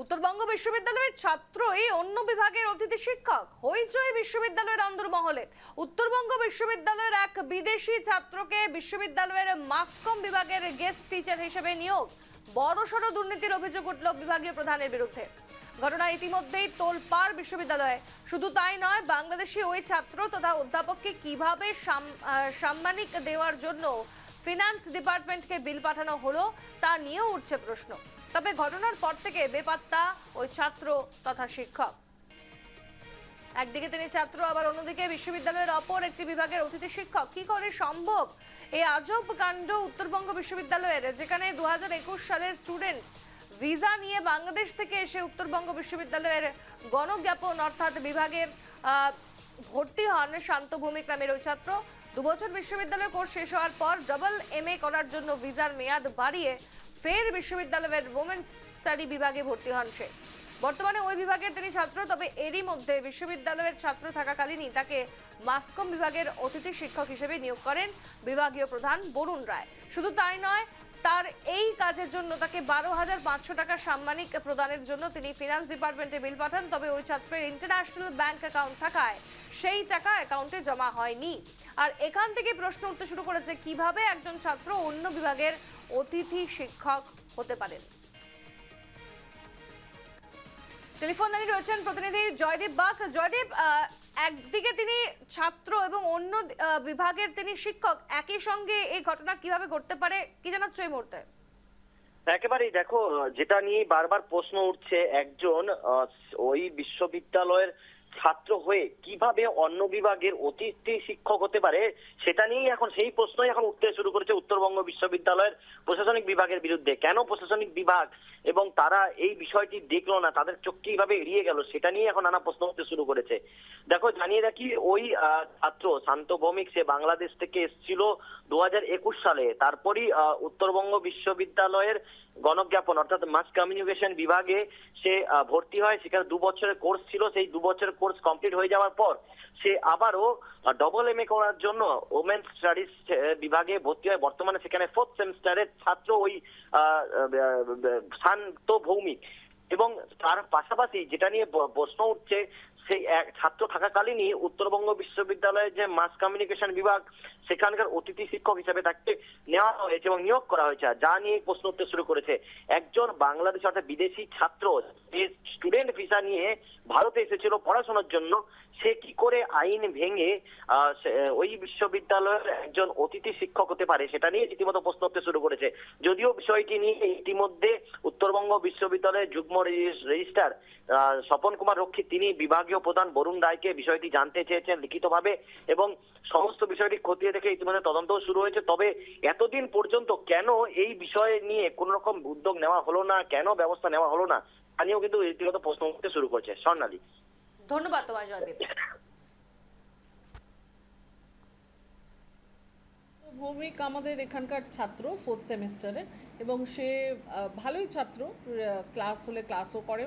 উত্তরবঙ্গ বিশ্ববিদ্যালয়ের ছাত্রই অন্য বিভাগের অতিথি শিক্ষক, হইচই বিশ্ববিদ্যালয়ের অন্দরমহলে। উত্তরবঙ্গ বিশ্ববিদ্যালয়ের এক বিদেশি ছাত্রকে বিশ্ববিদ্যালয়ের মাসকম বিভাগের গেস্ট টিচার হিসেবে নিয়োগ। বড়সড় দুর্নীতির অভিযোগ উঠল বিভাগীয় প্রধানের বিরুদ্ধে। ঘটনা ইতিমধ্যেই তোলপাড় বিশ্ববিদ্যালয়ে। শুধু তাই নয়, বাংলাদেশি ওই ছাত্র তথা অধ্যাপককে কিভাবে সাম্মানিক দেওয়ার জন্য ফিনান্স ডিপার্টমেন্টকে বিল পাঠানো হলো তা নিয়েও উঠছে প্রশ্ন। তবে ঘটনার পর থেকে বেপাত্তা ওই ছাত্র তথা শিক্ষক। একদিকে তিনি ছাত্র, আবার অন্যদিকে বিশ্ববিদ্যালয়ের অপর একটি বিভাগের অতিথি শিক্ষক। কি করে সম্ভব এই আজব কাণ্ড উত্তরবঙ্গ বিশ্ববিদ্যালয়ের, যেখানে 2021 সালের স্টুডেন্ট ভিসা নিয়ে বাংলাদেশ থেকে এসে উত্তরবঙ্গ বিশ্ববিদ্যালয়ের গণজ্ঞাপন অর্থাৎ বিভাগে ভর্তি হন শান্ত ভৌমিক নামের ওই ছাত্র। 2 বছর বিশ্ববিদ্যালয় কোর্স শেষ হওয়ার পর ডাবল MA করার জন্য ভিসার মেয়াদ বাড়িয়ে ফের বিশ্ববিদ্যালয়ের ওমেন্স স্টাডি বিভাগে ভর্তি হন সে। বর্তমানে ওই বিভাগের তিনি ছাত্র, তবে এরই মধ্যে বিশ্ববিদ্যালয়ের ছাত্র থাকাকালীনই তাকে মাসকম বিভাগের অতিথি শিক্ষক হিসেবে নিয়োগ করেন বিভাগীয় প্রধান বরুণ রায়। শুধু তাই নয়, তার এই কাজের জন্য তাকে 12,500 টাকা সাম্মানিক প্রদানের জন্য তিনি ফিনান্স ডিপার্টমেন্টে বিল পাঠান। তবে ওই ছাত্রের ইন্টারন্যাশনাল ব্যাংক অ্যাকাউন্ট থাকায় সেই টাকা অ্যাকাউন্টে জমা হয়নি। আর এখান থেকে প্রশ্ন উঠতে শুরু করেছে, কিভাবে একজন ছাত্র অন্য বিভাগের অতিথি শিক্ষক হতে পারেন। টেলিফোন লাইনে রয়েছেন প্রতিনিধি জয়দীপ বাগ। জয়দীপ, একদিকে তিনি ছাত্র এবং অন্য বিভাগের তিনি শিক্ষক, একই সঙ্গে এই ঘটনা কিভাবে ঘটতে পারে, কি জানাচ্ছ এই মুহূর্তে? একেবারেই দেখো, যেটা নিয়ে বারবার প্রশ্ন উঠছে, একজন ওই বিশ্ববিদ্যালয়ের ছাত্র হয়ে কিভাবে অন্য বিভাগের অতিথি শিক্ষক হতে পারে, সেটা নিয়েই এখন সেই প্রশ্নই এখন উঠতে শুরু করেছে উত্তরবঙ্গ বিশ্ববিদ্যালয়ের প্রশাসনিক বিভাগের বিরুদ্ধে। কেন প্রশাসনিক বিভাগ এবং তারা এই বিষয়টি দেখলো না, তাদের চোখ কিভাবে এড়িয়ে গেল, সেটা নিয়ে এখন নানা প্রশ্ন উঠতে শুরু করেছে। দেখো, জানিয়ে রাখি, ওই ছাত্র শান্ত ভৌমিক সে বাংলাদেশ থেকে এসেছিল 2021 সালে। তারপরই উত্তরবঙ্গ বিশ্ববিদ্যালয়ের গণজ্ঞাপন অর্থাৎ মাস কমিউনিকেশন বিভাগে সে ভর্তি হয়। সেখানে 2 বছরের কোর্স ছিল। সেই 2 বছরের কোর্স কমপ্লিট হয়ে যাওয়ার পর সে আবারও ডবল MA করার জন্য ওমেন্স স্টাডিজ বিভাগে ভর্তি হয়। বর্তমানে সেখানে 4th সেমিস্টারের ছাত্র ওই শান্ত ভৌমিক। এবং তার পাশাপাশি যেটা নিয়ে প্রশ্ন উঠছে, সেই এক ছাত্র থাকাকালীনই উত্তরবঙ্গ বিশ্ববিদ্যালয়ের যে মাস কমিউনিকেশন বিভাগ, সেখানকার অতিথি শিক্ষক হিসেবে তাকে নেওয়া হয়েছে এবং নিয়োগ করা হয়েছে। যা নিয়ে প্রশ্ন উঠতে শুরু করেছে, একজন বাংলাদেশ অর্থাৎ বিদেশি ছাত্র যে স্টুডেন্ট ভিসা নিয়ে ভারতে এসেছিল পড়াশোনার জন্য, সে কি করে আইন ভেঙে ওই বিশ্ববিদ্যালয়ের একজন অতিথি শিক্ষক হতে পারে, সেটা নিয়ে রীতিমতো প্রশ্ন উঠতে শুরু করেছে। যদিও বিষয়টি নিয়ে ইতিমধ্যে উত্তরবঙ্গ বিশ্ববিদ্যালয়ের যুগ্ম রেজিস্ট্রার স্বপন কুমার রক্ষিত তিনি বিভাগীয় প্রধান বরুণ রায়কে বিষয়টি জানতে চেয়েছেন লিখিতভাবে, এবং সমস্ত বিষয়টি খতিয়ে দেখে ইতিমধ্যে তদন্তও শুরু হয়েছে। তবে এতদিন পর্যন্ত কেন এই বিষয় নিয়ে কোন রকম উদ্যোগ নেওয়া হলো না, কেন ব্যবস্থা নেওয়া হলো না, তা নিয়েও কিন্তু রীতিগত প্রশ্ন উঠতে শুরু করছে। স্বর্ণালী, ধন্যবাদ তোমায় জয়দীপ। ভৌমিক আমাদের এখানকার ছাত্র 4th সেমিস্টারে, এবং সে ভালোই ছাত্র, ক্লাস হলে ক্লাসও করে,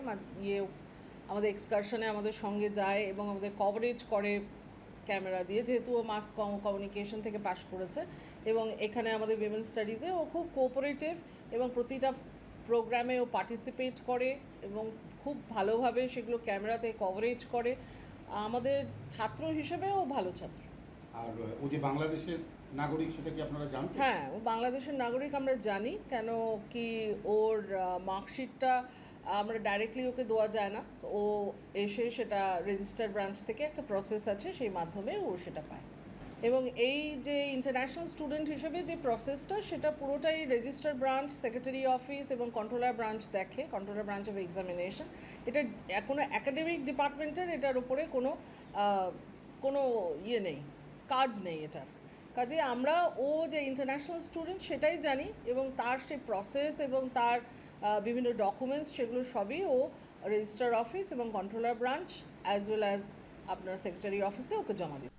আমাদের এক্সকারশনে আমাদের সঙ্গে যায় এবং আমাদের কভারেজ করে ক্যামেরা দিয়ে, যেহেতু ও মাস কমিউনিকেশন থেকে পাশ করেছে। এবং এখানে আমাদের উইমেন স্টাডিজে ও খুব কোঅপারেটিভ এবং প্রতিটা প্রোগ্রামে ও পার্টিসিপেট করে এবং খুব ভালোভাবে সেগুলো ক্যামেরাতে কভারেজ করে। আমাদের ছাত্র হিসেবে ও ভালো ছাত্র। আর ও যে বাংলাদেশের নাগরিক, সেটা কি আপনারা জানতেন? হ্যাঁ, ও বাংলাদেশের নাগরিক আমরা জানি। কেন কি ওর মার্কশিটটা আমরা ডাইরেক্টলি ওকে দেওয়া যায় না, ও এসে সেটা রেজিস্টার ব্রাঞ্চ থেকে একটা প্রসেস আছে, সেই মাধ্যমে ও সেটা পায়। এবং এই যে ইন্টারন্যাশনাল স্টুডেন্ট হিসেবে যে প্রসেসটা, সেটা পুরোটাই রেজিস্টার ব্রাঞ্চ, সেক্রেটারি অফিস এবং কন্ট্রোলার ব্রাঞ্চ দেখে, কন্ট্রোলার ব্রাঞ্চ অফ এক্সামিনেশন। এটা কোনো একাডেমিক ডিপার্টমেন্টের এটার উপরে কোনো ইয়ে নেই, কাজ নেই এটার। কাজে আমরা ও যে ইন্টারন্যাশনাল স্টুডেন্ট সেটাই জানি, এবং তার সেই প্রসেস এবং তার বিভিন্ন ডকুমেন্টস, সেগুলো সবই ও রেজিস্ট্রার অফিস এবং controller branch as well as আপনার সেক্রেটারি অফিসে ওকে জমা দিই।